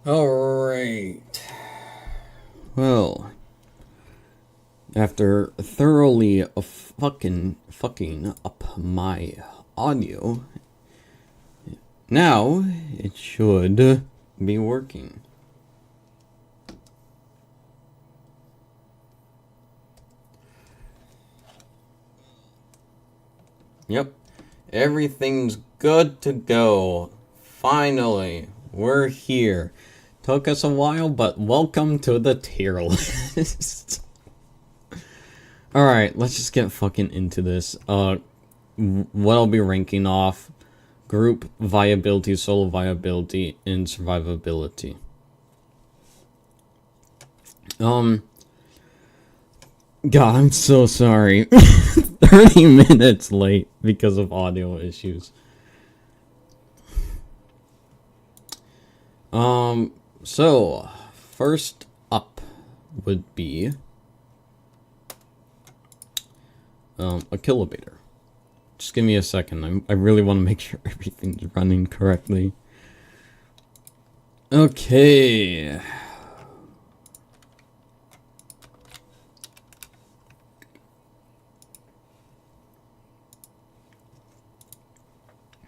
Alright. Well, after thoroughly fucking up my audio, now it should be working. Yep, everything's good to go. Finally, we're here. Took us a while, but welcome to the tier list. Alright, let's just get fucking into this. What I'll be ranking off: group viability, solo viability, and survivability. God, I'm so sorry. 30 minutes late because of audio issues. So, first up would be a kilometer. Just give me a second. I really want to make sure everything's running correctly. Okay.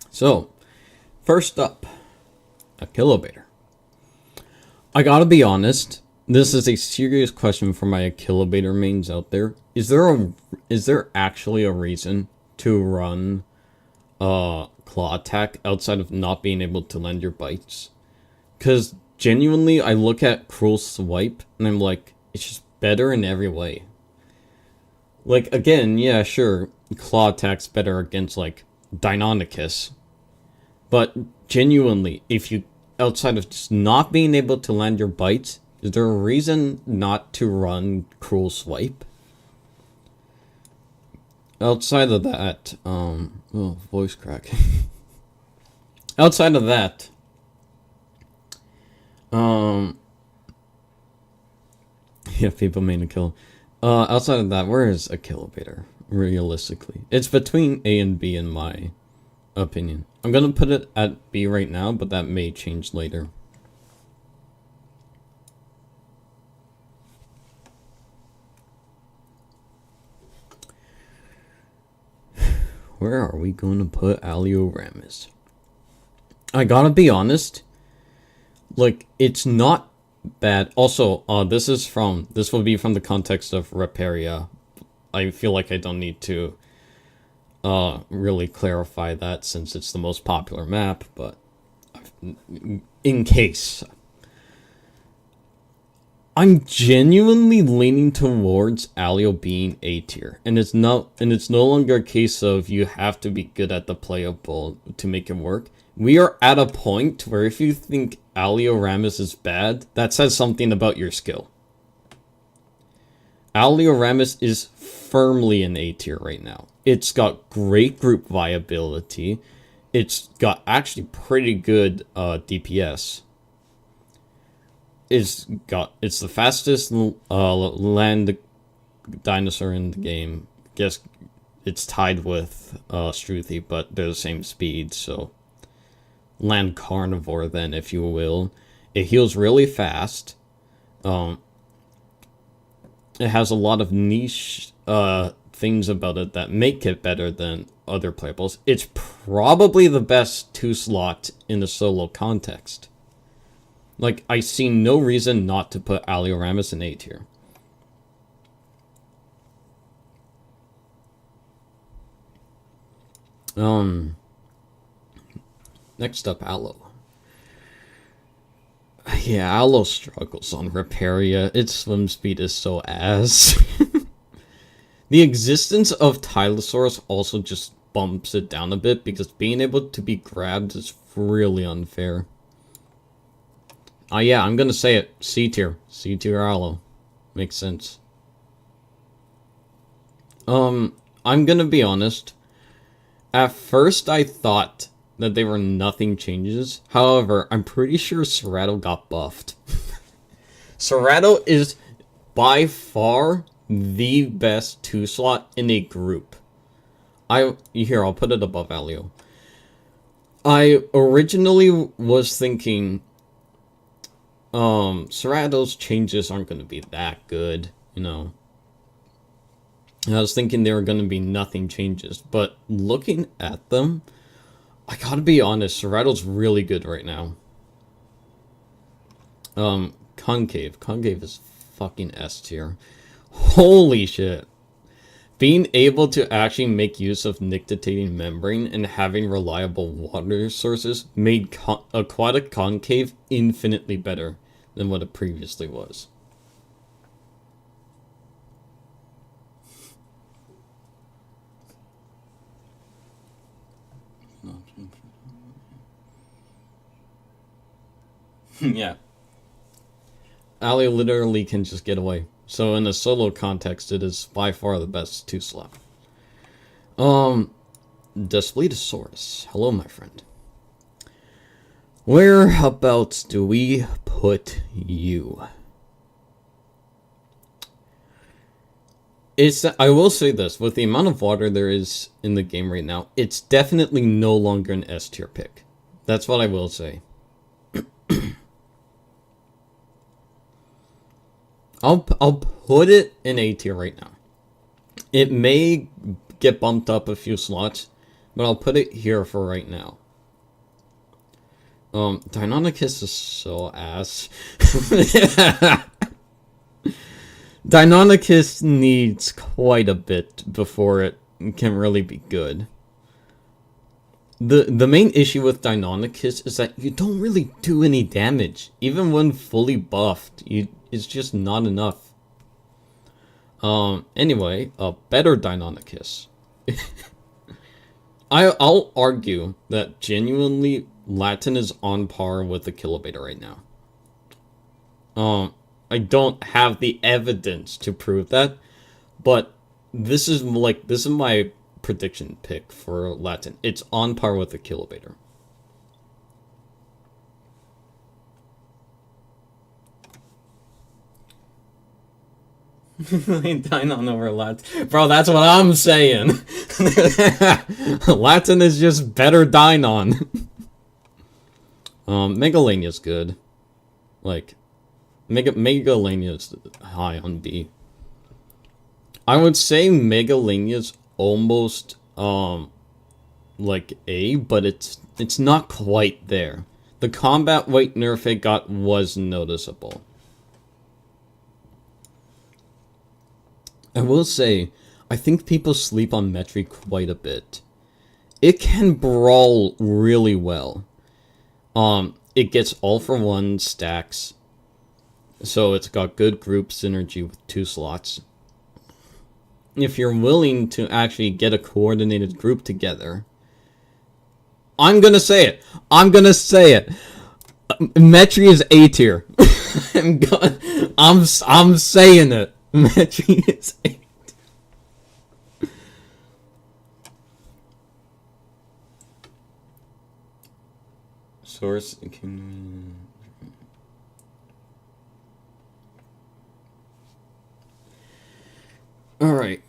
So, first up, a kilometer. I gotta be honest, this is a serious question for my kilometer mains out there. Is there actually a reason to run claw attack outside of not being able to land your bites? Because genuinely, I look at cruel swipe and I'm like, it's just better in every way. Like, again, yeah, sure, claw attack's better against like Deinonychus. But genuinely, if you, outside of just not being able to land your bites, is there a reason not to run cruel swipe? Outside of that, voice crack. Outside of that, yeah, people mean to kill. Outside of that, where is a kilometer, realistically? It's between A and B in my opinion. I'm gonna put it at B right now, but that may change later. Where are we going to put Alioramus? I gotta be honest, like, it's not bad. Also, this will be from the context of Reparia. I feel like I don't need to really clarify that since it's the most popular map, but in case, I'm genuinely leaning towards Alio being A tier, and it's no longer a case of you have to be good at the playable to make it work. We are at a point where if you think Alioramus is bad, that says something about your skill. Alioramus is firmly in A tier right now. It's got great group viability. It's got actually pretty good DPS. It's the fastest land dinosaur in the game. Guess it's tied with Struthi, but they're the same speed, so land carnivore then, if you will. It heals really fast. It has a lot of niche things about it that make it better than other playables. It's probably the best 2-slot in the solo context. Like, I see no reason not to put Alioramus in A tier. Next up, Aloe. Yeah, Aloe struggles on Reparia. Its swim speed is so ass. The existence of Tylosaurus also just bumps it down a bit because being able to be grabbed is really unfair. Yeah, I'm gonna say it. C tier. C tier Aloe. Makes sense. I'm gonna be honest. At first I thought that they were nothing changes. However, I'm pretty sure Cerato got buffed. Cerato is by far the best 2-slot in a group. I'll put it above Alio. I originally was thinking Cerato's changes aren't going to be that good, you know. I was thinking there were going to be nothing changes, but looking at them, I gotta be honest, Cerato's really good right now. Concave. Concave is fucking S tier. Holy shit. Being able to actually make use of nictitating membrane and having reliable water sources made aquatic concave infinitely better than what it previously was. Yeah. Ali literally can just get away. So in a solo context, it is by far the best 2-slot. Despledosaurus. Hello, my friend. Whereabouts do we put you? I will say this, with the amount of water there is in the game right now, it's definitely no longer an S tier pick. That's what I will say. I'll put it in A tier right now. It may get bumped up a few slots, but I'll put it here for right now. Deinonychus is so ass. Deinonychus needs quite a bit before it can really be good. The main issue with Deinonychus is that you don't really do any damage. Even when fully buffed, it's just not enough. Anyway, a better Deinonychus. I'll argue that genuinely Latin is on par with the Kilobeta right now. I don't have the evidence to prove that, but this is my prediction pick for Latin. It's on par with the Kilobeta. Dynon over Latin. Bro, that's what I'm saying. Latin is just better Dynon. Megalania's good. Like, Megalania's high on B. I would say Megalania's almost, like A, but it's not quite there. The combat weight nerf it got was noticeable. I will say, I think people sleep on Metri quite a bit. It can brawl really well. It gets all for one stacks. So it's got good group synergy with 2 slots. If you're willing to actually get a coordinated group together, I'm gonna say it. Metri is A tier. I'm saying it. Metri is A tier. Source can. Alright,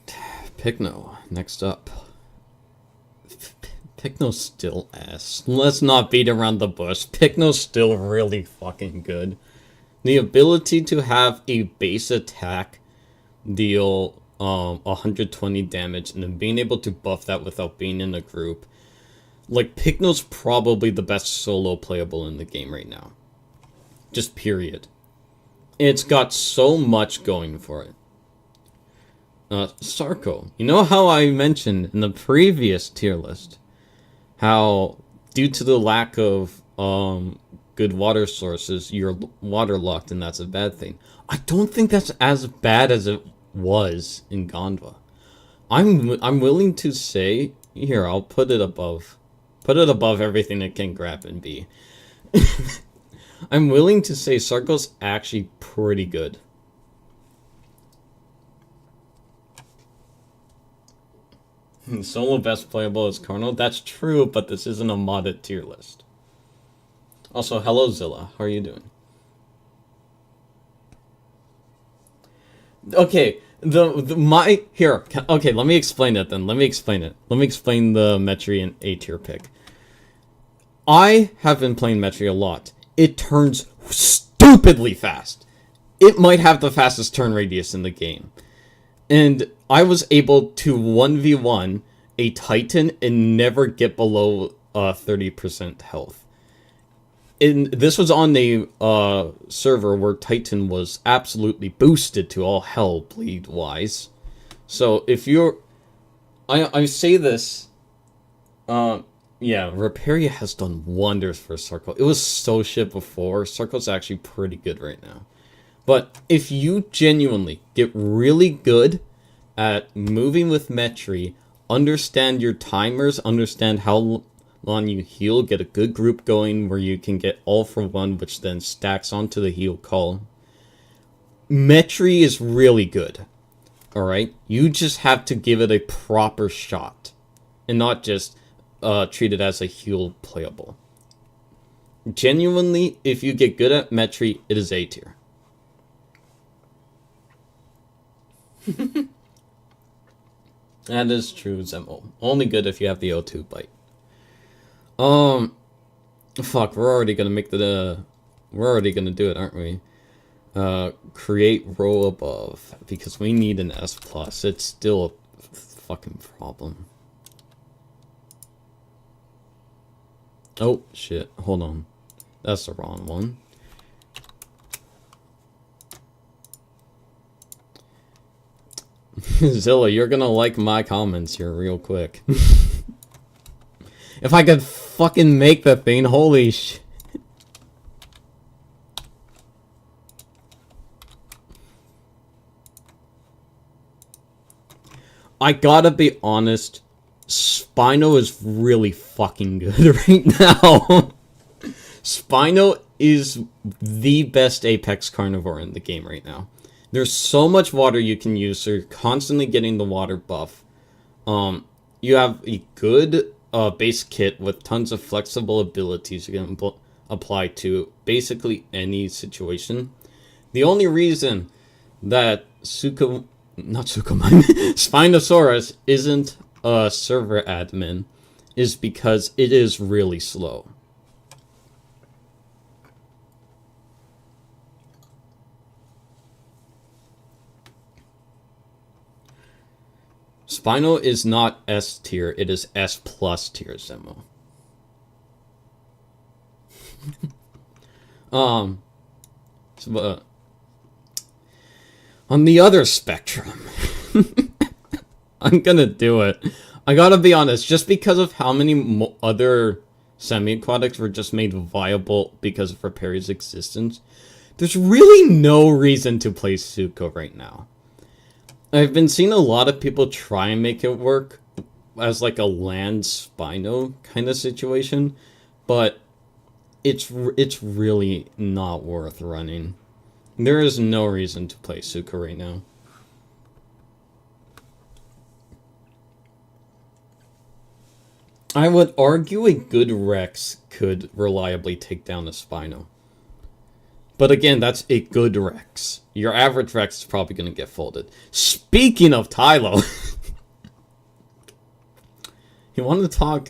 Pycno, next up. Pycno's still ass. Let's not beat around the bush. Pycno's still really fucking good. The ability to have a base attack deal 120 damage and then being able to buff that without being in a group. Like, Pycno's probably the best solo playable in the game right now. Just period. It's got so much going for it. Sarko. You know how I mentioned in the previous tier list how due to the lack of good water sources, you're waterlocked and that's a bad thing. I don't think that's as bad as it was in Gondwa. I'm willing to say, here, I'll put it above everything it can grab and be. I'm willing to say Sarko's actually pretty good. Solo best playable is Carnal. That's true, but this isn't a modded tier list. Also, hello Zilla. How are you doing? Okay, okay, let me explain it then. Let me explain the Metri and A tier pick. I have been playing Metri a lot. It turns stupidly fast. It might have the fastest turn radius in the game. And I was able to 1v1 a Titan and never get below 30% health. And this was on a server where Titan was absolutely boosted to all hell bleed-wise. So if you're... I say this... yeah, Reparia has done wonders for Circle. It was so shit before. Circle's actually pretty good right now. But if you genuinely get really good at moving with Metri, understand your timers, understand how long you heal, get a good group going where you can get all for one, which then stacks onto the heal call. Metri is really good. Alright? You just have to give it a proper shot. And not just treat it as a heal playable. Genuinely, if you get good at Metri, it is A tier. That is true, Zemo. Only good if you have the O2 bite. Fuck, we're already gonna make we're already gonna do it, aren't we? Create row above, because we need an S+. It's still a fucking problem. Oh, shit. Hold on. That's the wrong one. Zilla, you're gonna like my comments here real quick. If I could fucking make the thing, holy shit. I gotta be honest, Spino is really fucking good right now. Spino is the best Apex carnivore in the game right now. There's so much water you can use, so you're constantly getting the water buff. You have a good base kit with tons of flexible abilities you can apply to basically any situation. The only reason that Spinosaurus isn't a server admin is because it is really slow. Spino is not S tier, it is S+ tier, Zemo. On the other spectrum, I'm gonna do it. I gotta be honest, just because of how many other semi-aquatics were just made viable because of Reparia's existence, there's really no reason to play Suko right now. I've been seeing a lot of people try and make it work as like a land Spino kind of situation, but it's really not worth running. There is no reason to play Suko right now. I would argue a good Rex could reliably take down a Spino. But again, that's a good Rex. Your average Rex is probably going to get folded. Speaking of Tylo, you want to talk?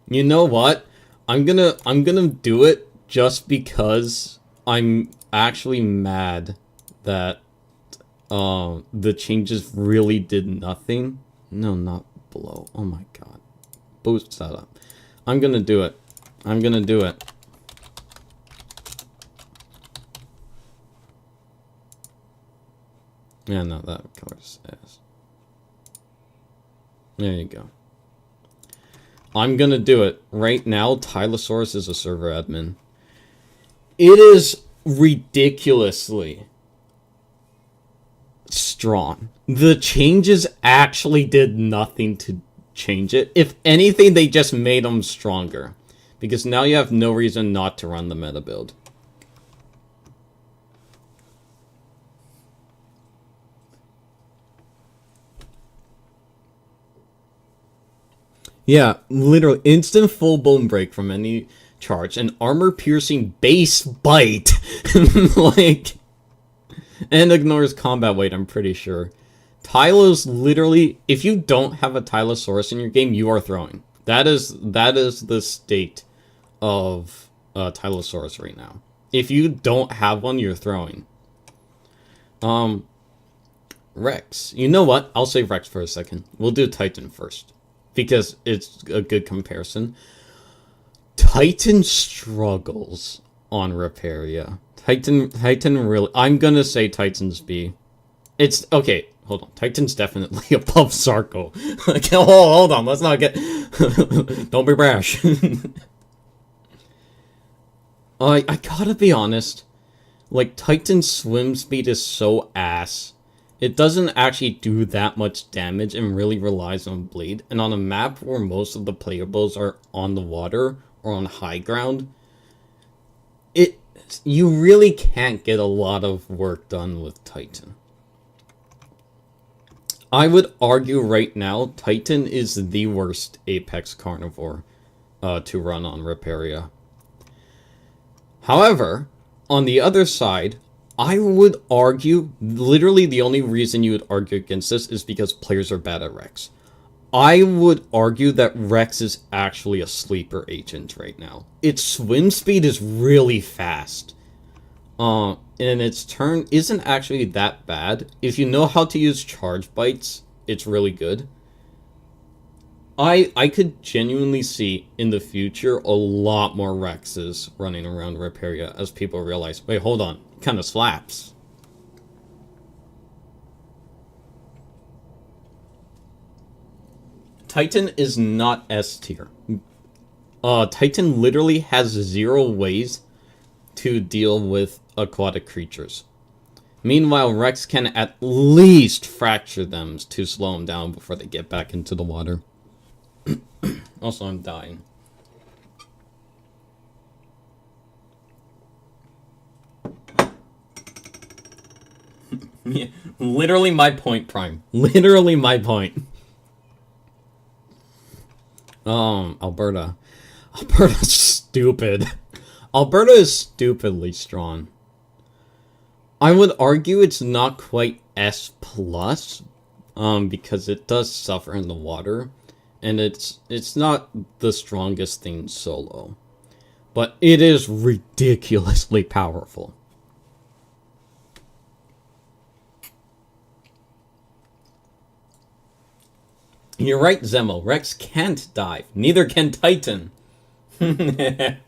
You know what? I'm gonna do it just because I'm actually mad that the changes really did nothing. No, not below. Oh my god. Boost that up. I'm gonna do it. I'm gonna do it. Yeah, no, that covers ass. There you go. I'm gonna do it. Right now, Tylosaurus is a server admin. It is ridiculously strong. The changes actually did nothing to change it. If anything, they just made them stronger. Because now you have no reason not to run the meta build. Yeah, literally, instant full bone break from any charge, and armor-piercing base bite, like, and ignores combat weight, I'm pretty sure. Tylo's literally, if you don't have a Tylosaurus in your game, you are throwing. That is the state of Tylosaurus right now. If you don't have one, you're throwing. Rex. You know what? I'll say Rex for a second. We'll do Titan first, because it's a good comparison. Titan struggles on Reparia. Titan really... I'm gonna say Titan's B. It's... Okay, hold on. Titan's definitely above Sarko. Okay, hold on. Let's not get... Don't be brash. I gotta be honest. Like, Titan's swim speed is so ass. It doesn't actually do that much damage and really relies on bleed. And on a map where most of the playables are on the water or on high ground, you really can't get a lot of work done with Titan. I would argue right now, Titan is the worst Apex carnivore to run on Reparia. However, on the other side, I would argue, literally the only reason you would argue against this is because players are bad at Rex. I would argue that Rex is actually a sleeper agent right now. Its swim speed is really fast. And its turn isn't actually that bad. If you know how to use charge bites, it's really good. I could genuinely see in the future a lot more Rexes running around Reparia as people realize, wait, hold on, it kind of slaps. Titan is not S tier. Titan literally has 0 ways to deal with aquatic creatures. Meanwhile, Rex can at least fracture them to slow them down before they get back into the water. Also, I'm dying. Yeah, literally my point, Prime. Literally my point. Alberta. Alberta's stupid. Alberta is stupidly strong. I would argue it's not quite S+, because it does suffer in the water. And it's not the strongest thing solo. But it is ridiculously powerful. You're right, Zemo. Rex can't dive. Neither can Titan. Thank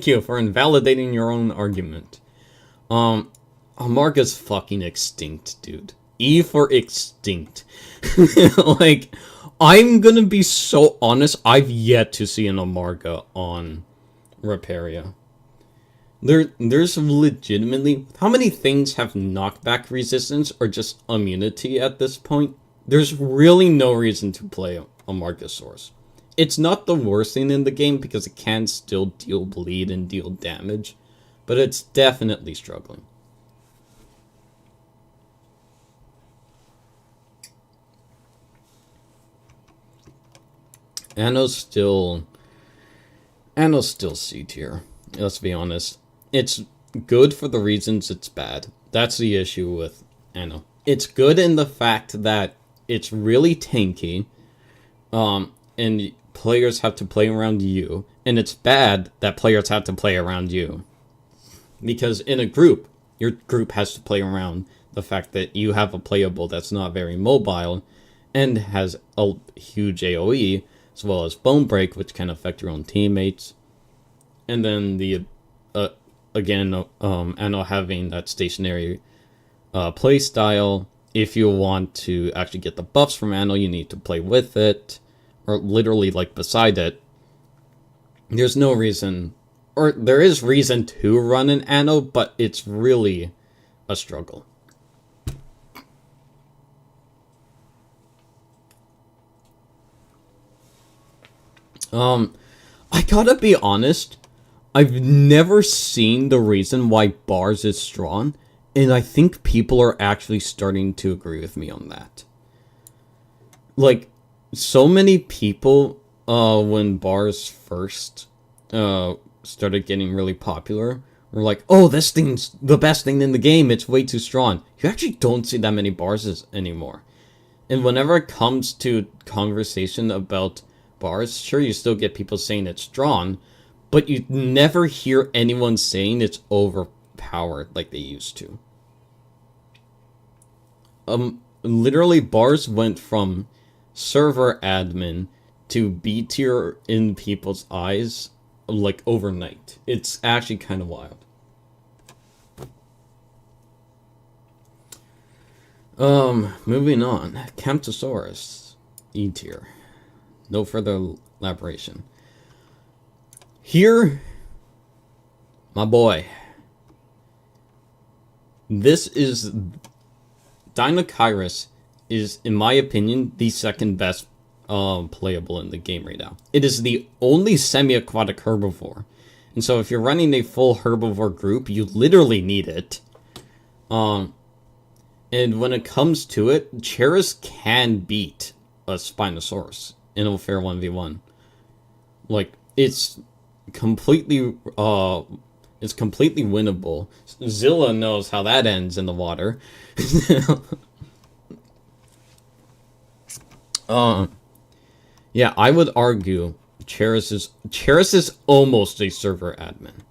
you for invalidating your own argument. Amarga's fucking extinct, dude. E for extinct. Like, I'm gonna be so honest, I've yet to see an Amarga on Reparia. There's legitimately... How many things have knockback resistance or just immunity at this point? There's really no reason to play Amargasaurus. It's not the worst thing in the game because it can still deal bleed and deal damage, but it's definitely struggling. Anno's still C tier. Let's be honest. It's good for the reasons it's bad. That's the issue with Anno. It's good in the fact that it's really tanky, and players have to play around you, and it's bad that players have to play around you. Because in a group, your group has to play around the fact that you have a playable that's not very mobile, and has a huge AoE, as well as Bone Break, which can affect your own teammates. And then the, Anno having that stationary play style. If you want to actually get the buffs from Anno, you need to play with it, or literally like beside it. There's no reason, or there is reason to run an Anno, but it's really a struggle. I gotta be honest, I've never seen the reason why Bars is strong, and I think people are actually starting to agree with me on that. Like, so many people, when Bars first, started getting really popular, were like, oh, this thing's the best thing in the game, it's way too strong. You actually don't see that many Bars anymore. And whenever it comes to conversation about Bars, sure, you still get people saying it's strong, but you never hear anyone saying it's overpowered like they used to. Literally, bars went from server admin to B tier in people's eyes like overnight. It's actually kind of wild. Moving on. Camptosaurus, E tier. No further elaboration. Here, my boy. This is Dinokairos is, in my opinion, the second best playable in the game right now. It is the only semi-aquatic herbivore. And so if you're running a full herbivore group, you literally need it. And when it comes to it, Cheris can beat a Spinosaurus in a fair 1v1. Like, it's completely winnable. Zilla knows how that ends in the water. Yeah, I would argue Cheris is almost a server admin.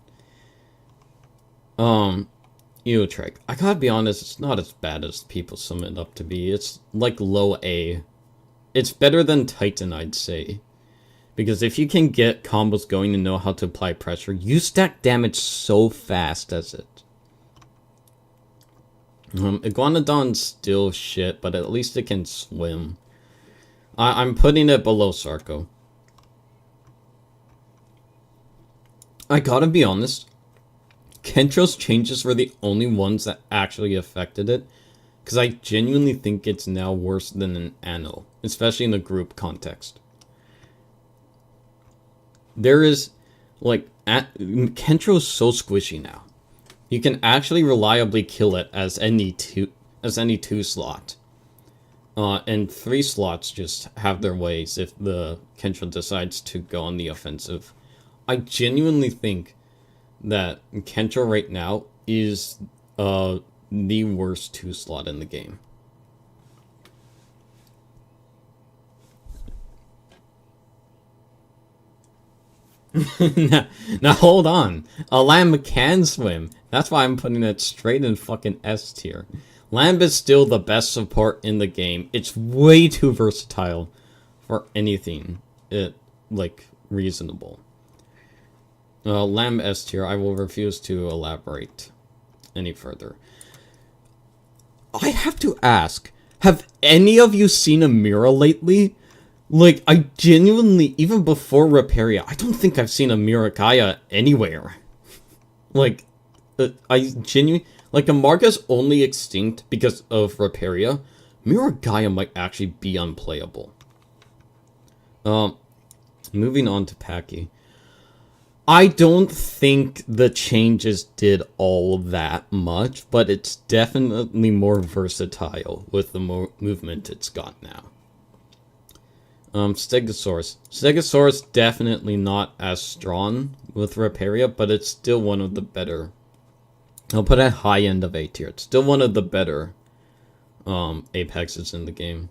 Eotrek. I gotta be honest, it's not as bad as people sum it up to be. It's like low A. It's better than Titan, I'd say. Because if you can get combos going and know how to apply pressure, you stack damage so fast as it. Iguanodon's still shit, but at least it can swim. I'm putting it below Sarco. I gotta be honest, Kentro's changes were the only ones that actually affected it, because I genuinely think it's now worse than an Anno, especially in the group context. There is, like, Kentro's so squishy now. You can actually reliably kill it as any two slot. And 3 slots just have their ways if the Kentro decides to go on the offensive. I genuinely think that Kentro right now is the worst 2 slot in the game. now hold on. A lamb can swim. That's why I'm putting it straight in fucking S tier. Lamb is still the best support in the game. It's way too versatile for anything reasonable. Lamb S tier, I will refuse to elaborate any further. I have to ask, have any of you seen a Mira lately? Like, I genuinely, even before Reparia, I don't think I've seen a Miragaya anywhere. Like, I genuinely... Like, Amarga's only extinct because of Reparia. Miragaya might actually be unplayable. Moving on to Paki. I don't think the changes did all that much, but it's definitely more versatile with the movement it's got now. Stegosaurus. Stegosaurus definitely not as strong with Reparia, but it's still one of the better. I'll put a high end of A tier. It's still one of the better Apexes in the game.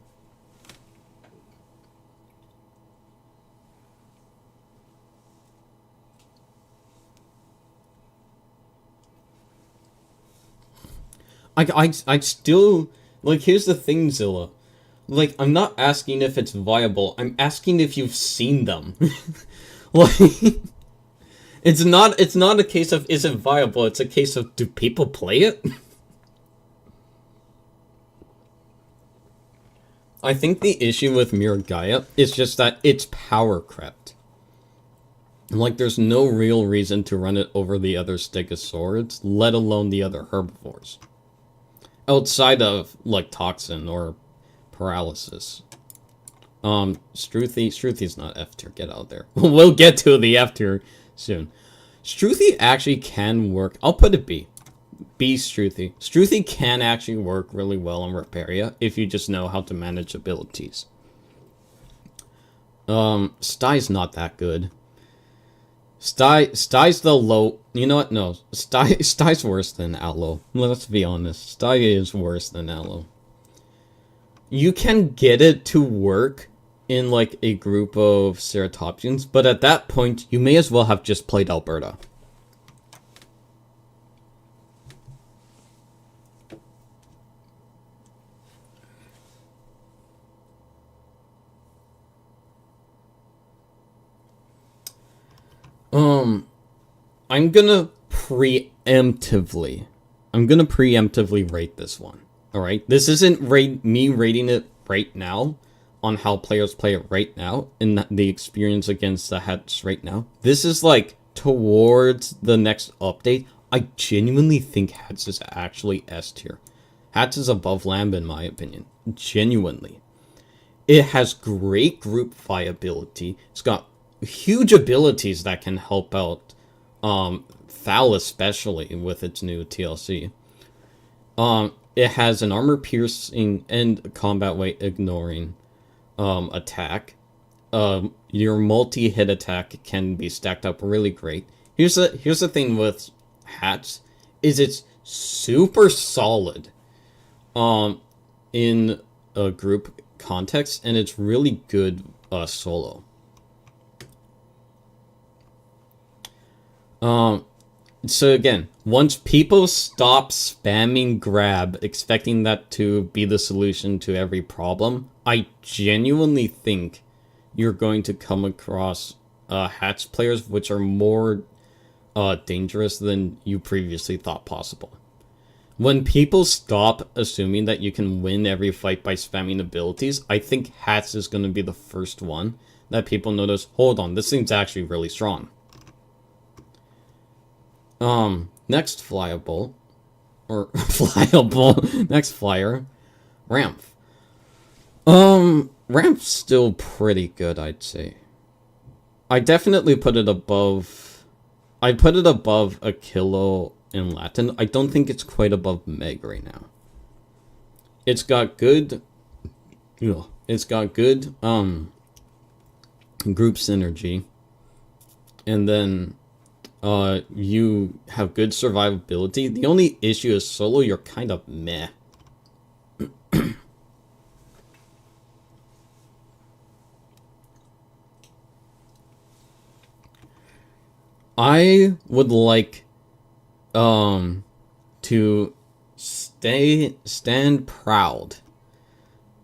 I still, like, here's the thing, Zilla. Like, I'm not asking if it's viable. I'm asking if you've seen them. Like, it's not a case of is it viable. It's a case of do people play it? I think the issue with Miragaya is just that it's power crept. Like, there's no real reason to run it over the other Stegosaurids, let alone the other herbivores. Outside of, like, Toxin or Paralysis. Struthy's not F tier, get out of there. We'll get to the F tier soon. Struthy actually can work, I'll put it B. B Struthy. Struthy can actually work really well on Reparia if you just know how to manage abilities. Stye's not that good. Stye's the low... You know what? No. Stye's worse than Aloe. Let's be honest. Stye is worse than Aloe. You can get it to work in like a group of ceratopsians, but at that point, you may as well have just played Alberta. I'm gonna preemptively rate this one. Alright? This isn't me rating it right now on how players play it right now and the experience against the Hats right now. This is like towards the next update. I genuinely think Hats is actually S tier. Hats is above Lamb in my opinion. Genuinely. It has great group viability. It's got huge abilities that can help out Thal, especially with its new TLC. It has an armor piercing and combat weight ignoring attack. Your multi-hit attack can be stacked up really great. Here's the thing with Hats is it's super solid in a group context, and it's really good solo. So again, once people stop spamming grab, expecting that to be the solution to every problem, I genuinely think you're going to come across Hats players which are more dangerous than you previously thought possible. When people stop assuming that you can win every fight by spamming abilities, I think Hats is going to be the first one that people notice, hold on, this thing's actually really strong. Next flyable, next flyer, Ramp. Ramp's still pretty good, I'd say. I definitely put it above, I'd put it above a Kilo in Latin. I don't think it's quite above Meg right now. It's got good, group synergy, and then you have good survivability. The only issue is solo, you're kind of meh. I would like to stand proud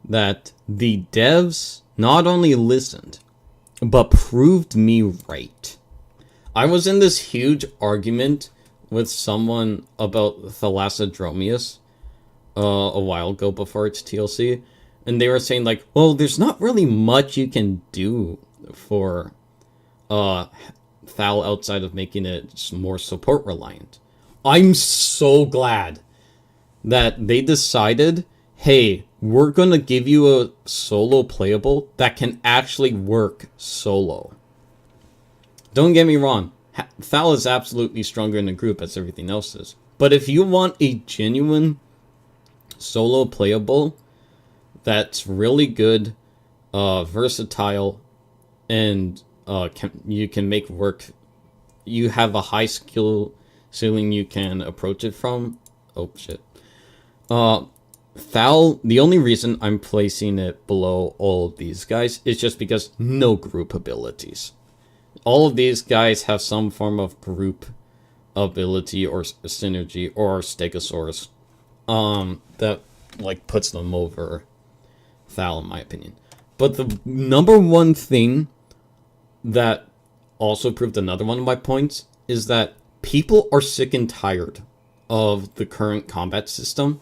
that the devs not only listened, but proved me right. I was in this huge argument with someone about Thalassadromius a while ago before its TLC, and they were saying like, well, there's not really much you can do for Thal outside of making it more support reliant. I'm so glad that they decided, hey, we're gonna give you a solo playable that can actually work solo. Don't get me wrong, Thal is absolutely stronger in the group as everything else is. But if you want a genuine solo playable that's really good, versatile, and you can make work, you have a high skill ceiling you can approach it from. Oh shit. Thal, the only reason I'm placing it below all of these guys is just because no group abilities. All of these guys have some form of group ability or synergy or Stegosaurus that like puts them over Thal in my opinion. But the number one thing that also proved another one of my points is that people are sick and tired of the current combat system,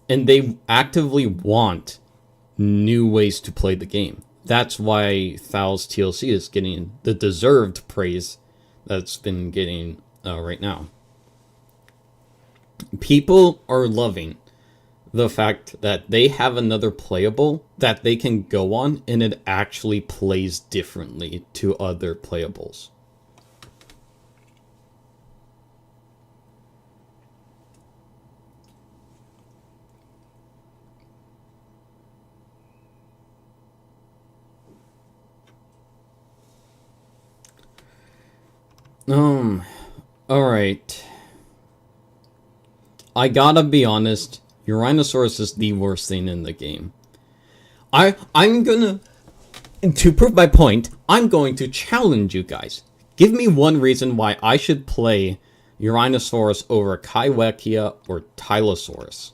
and they actively want new ways to play the game. That's why Thal's TLC is getting the deserved praise that's been getting right now. People are loving the fact that they have another playable that they can go on, and it actually plays differently to other playables. Alright. I gotta be honest, Uranosaurus is the worst thing in the game. I'm gonna And to prove my point, I'm going to challenge you guys. Give me one reason why I should play Uranosaurus over Kaiwekia or Tylosaurus.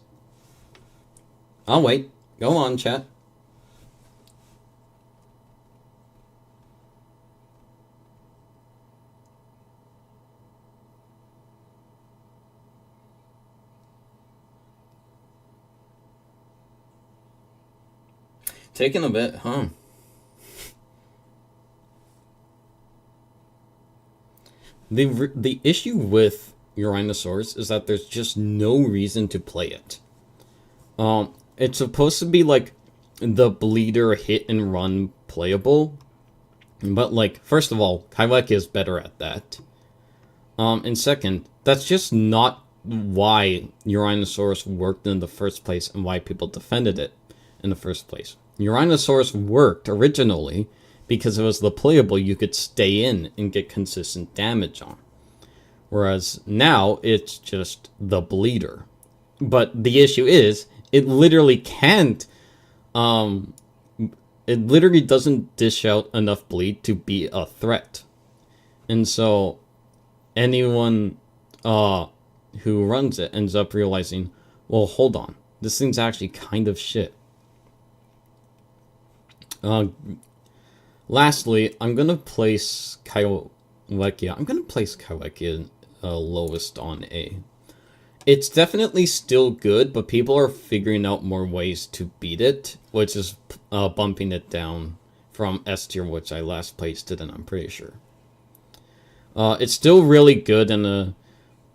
I'll wait. Go on, chat. Taking a bit, huh? The issue with Uranosaurus is that there's just no reason to play it. It's supposed to be like the bleeder hit and run playable, but like first of all, Kaiwek is better at that. And second, that's just not why Uranosaurus worked in the first place and why people defended it in the first place. Uranosaurus worked originally because it was the playable you could stay in and get consistent damage on. Whereas now, it's just the bleeder. But the issue is, it literally can't, it literally doesn't dish out enough bleed to be a threat. And so, anyone who runs it ends up realizing, well, hold on, this thing's actually kind of shit. Lastly, I'm going to place Kaiwekia. I'm going to place Kaiwekia lowest on A. It's definitely still good, but people are figuring out more ways to beat it, which is bumping it down from S tier, which I last placed it in, I'm pretty sure. It's still really good in a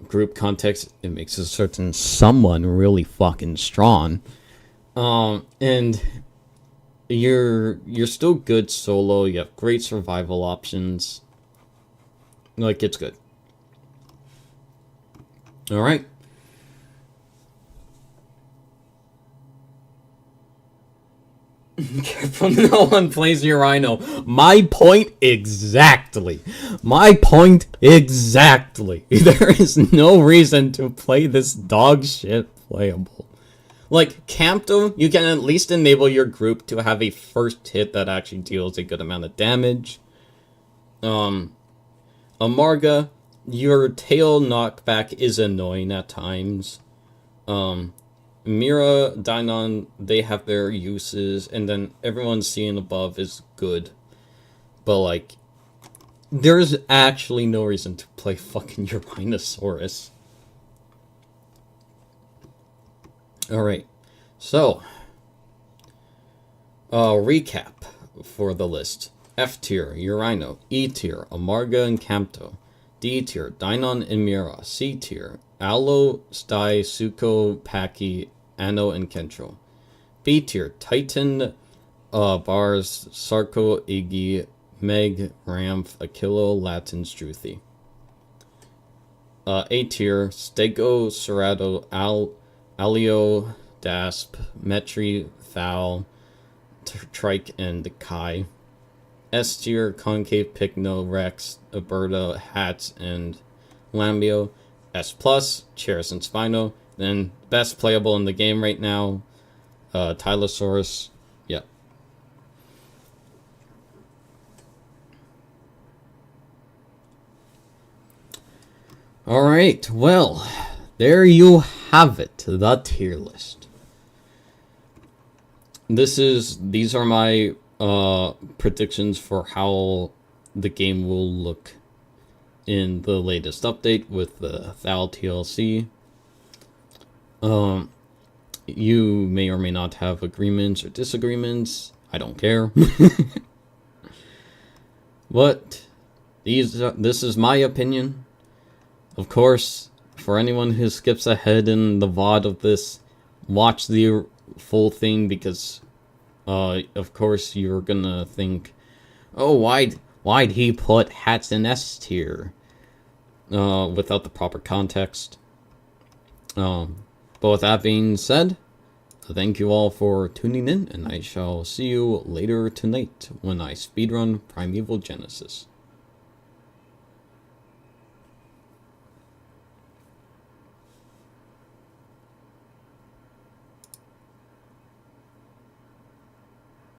group context. It makes a certain someone really fucking strong. And you're still good solo. You have great survival options. Like, it's good. Alright. Careful, no one plays your rhino. My point exactly. My point exactly. There is no reason to play this dog shit playable. Like, Campto, you can at least enable your group to have a first hit that actually deals a good amount of damage. Amarga, your tail knockback is annoying at times. Mira, Dynon, they have their uses, and then everyone seeing above is good. But, like, there's actually no reason to play fucking Uranosaurus. Alright, so, recap for the list. F tier, Urano. E tier, Amarga and Campto. D tier, Dynon and Mira. C tier, Aloe, Sty, Suko, Paki, Anno, and Kentro. B tier, Titan, Bars, Sarko, Iggy, Meg, Ramph, Akilo, Latin, Struthy. A tier, Stego, Serrato, Alio, Dasp, Metri, Thal, Trike, and Kai. S tier, Concave, Picno, Rex, Alberta, Hats, and Lambio. S plus, Cheris and Spino. Then, best playable in the game right now, Tylosaurus. Yep. Alright, well, there you have it, the tier list. These are my predictions for how the game will look in the latest update with the Thal TLC. You may or may not have agreements or disagreements. I don't care. But this is my opinion. Of course, for anyone who skips ahead in the VOD of this, watch the full thing, because of course you're gonna think, oh, why'd he put Hats in S tier without the proper context. But with that being said, thank you all for tuning in, and I shall see you later tonight when I speedrun Primeval Genesis.